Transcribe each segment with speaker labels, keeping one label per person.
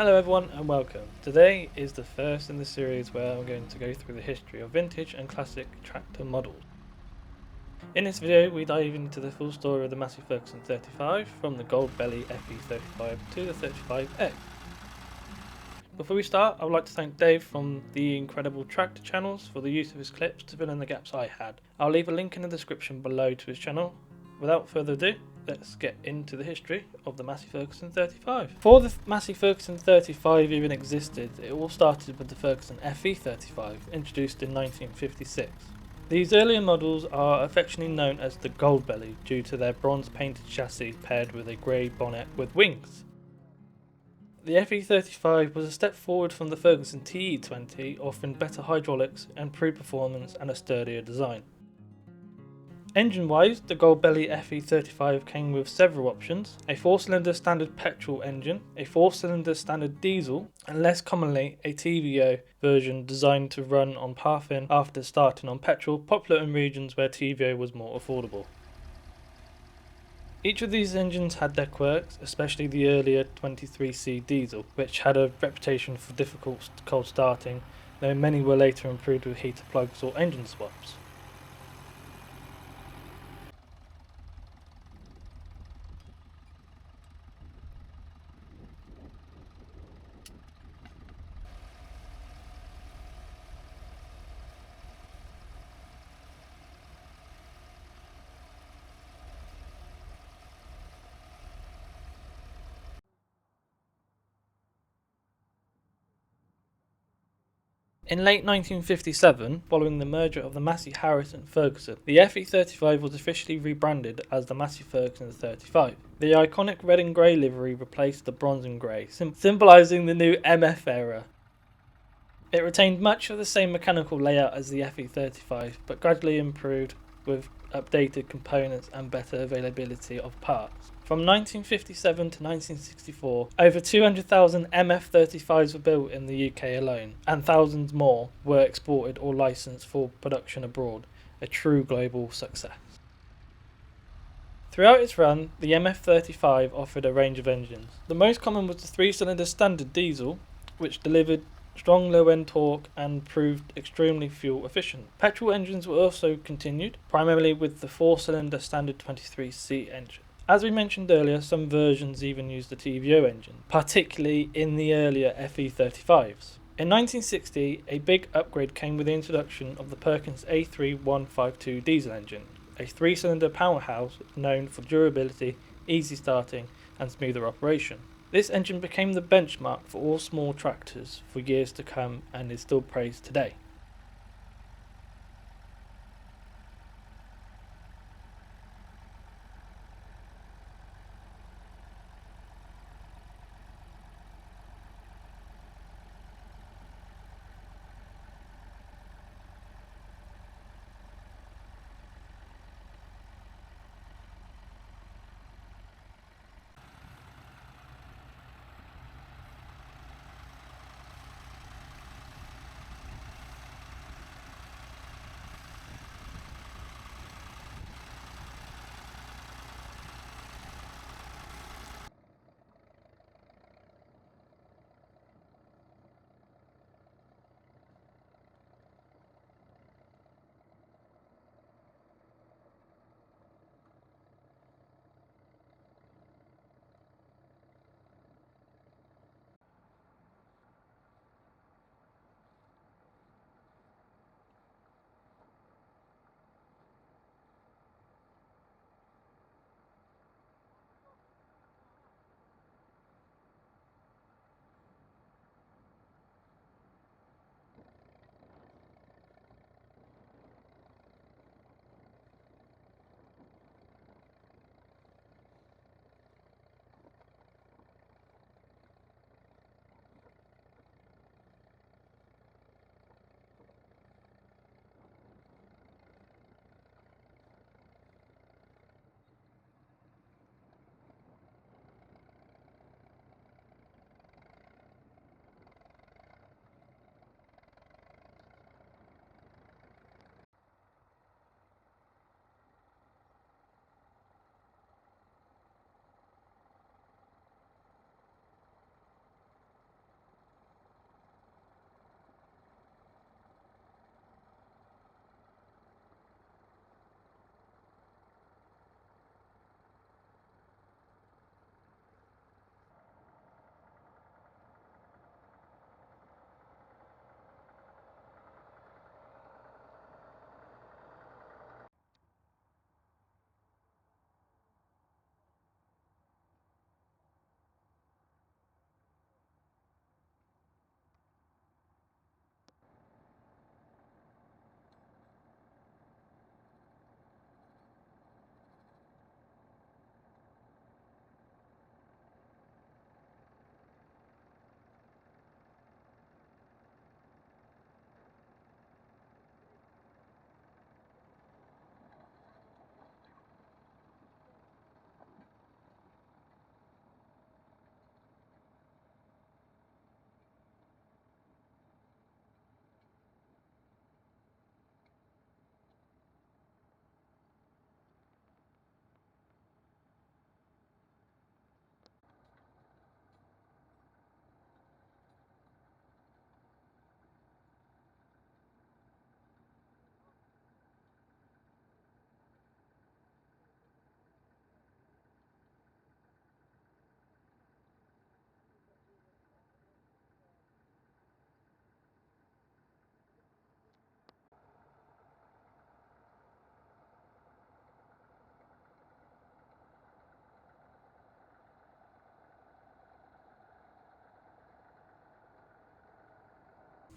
Speaker 1: Hello everyone and welcome. Today is the first in the series where I'm going to go through the history of vintage and classic tractor models. In this video we dive into the full story of the Massey Ferguson 35 from the Gold Belly FE35 to the 35X. Before we start, I would like to thank Dave from the Incredible Tractor channels for the use of his clips to fill in the gaps I had. I'll leave a link in the description below to his channel. Without further ado, let's get into the history of the Massey Ferguson 35. Before the Massey Ferguson 35 even existed, it all started with the Ferguson FE35, introduced in 1956. These earlier models are affectionately known as the Gold Belly due to their bronze painted chassis paired with a grey bonnet with wings. The FE35 was a step forward from the Ferguson TE20, offering better hydraulics, improved performance and a sturdier design. Engine-wise, the Gold Belly FE35 came with several options: a 4-cylinder standard petrol engine, a 4-cylinder standard diesel, and less commonly a TVO version designed to run on paraffin after starting on petrol, popular in regions where TVO was more affordable. Each of these engines had their quirks, especially the earlier 23C diesel, which had a reputation for difficult cold starting, though many were later improved with heater plugs or engine swaps. In late 1957, following the merger of the Massey Harris and Ferguson, the FE35 was officially rebranded as the Massey Ferguson 35. The iconic red and grey livery replaced the bronze and grey, symbolising the new MF era. It retained much of the same mechanical layout as the FE35, but gradually improved with updated components and better availability of parts. From 1957 to 1964, over 200,000 MF35s were built in the UK alone, and thousands more were exported or licensed for production abroad, a true global success. Throughout its run, the MF35 offered a range of engines. The most common was the 3-cylinder standard diesel, which delivered strong low-end torque and proved extremely fuel efficient. Petrol engines were also continued, primarily with the 4-cylinder standard 23C engine. As we mentioned earlier, some versions even used the TVO engine, particularly in the earlier FE35s. In 1960, a big upgrade came with the introduction of the Perkins A3152 diesel engine, a 3-cylinder powerhouse known for durability, easy starting and smoother operation. This engine became the benchmark for all small tractors for years to come and is still praised today.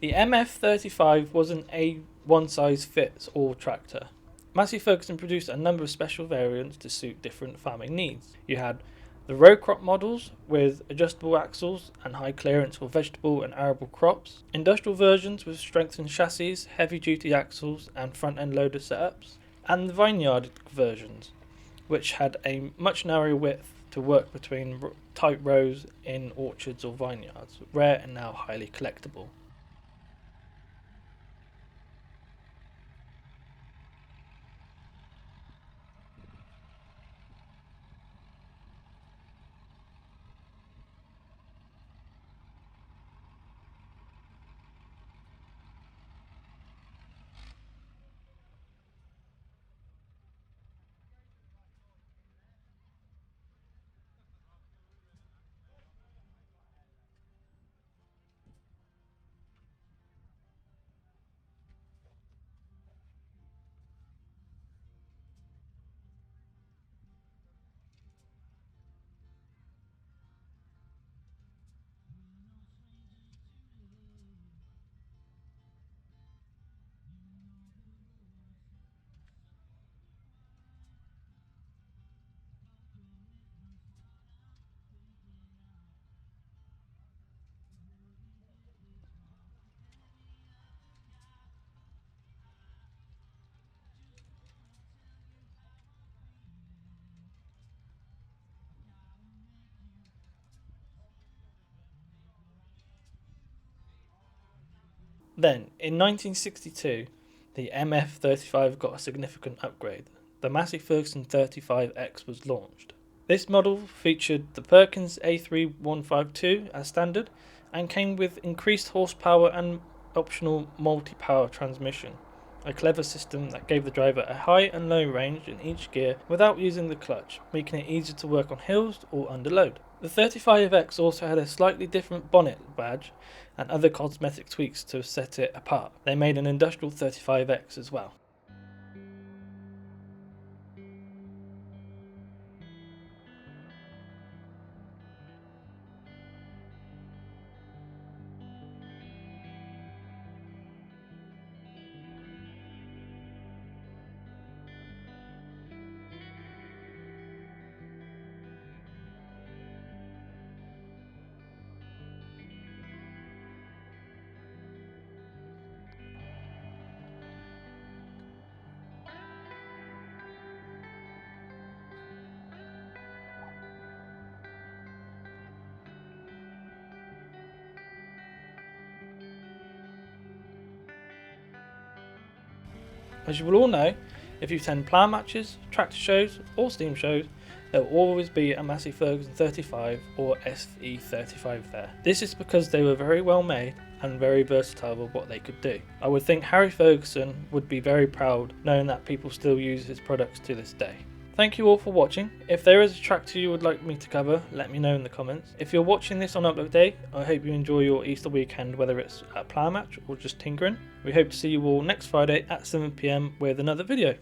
Speaker 1: The MF35 wasn't a one-size-fits-all tractor. Massey Ferguson produced a number of special variants to suit different farming needs. You had the row crop models with adjustable axles and high clearance for vegetable and arable crops, industrial versions with strengthened chassis, heavy-duty axles and front-end loader setups, and the vineyard versions, which had a much narrower width to work between tight rows in orchards or vineyards, rare and now highly collectible. Then, in 1962, the MF35 got a significant upgrade. The Massey Ferguson 35X was launched. This model featured the Perkins A3152 as standard and came with increased horsepower and optional multi-power transmission, a clever system that gave the driver a high and low range in each gear without using the clutch, making it easier to work on hills or under load. The 35X also had a slightly different bonnet badge and other cosmetic tweaks to set it apart. They made an industrial 35X as well. As you will all know, if you attend plough matches, tractor shows or steam shows, there will always be a Massey Ferguson 35 or FE35 there. This is because they were very well made and very versatile with what they could do. I would think Harry Ferguson would be very proud knowing that people still use his products to this day. Thank you all for watching. If there is a tractor you would like me to cover, let me know in the comments. If you're watching this on upload day, I hope you enjoy your Easter weekend, whether it's a plough match or just tinkering. We hope to see you all next Friday at 7 PM with another video.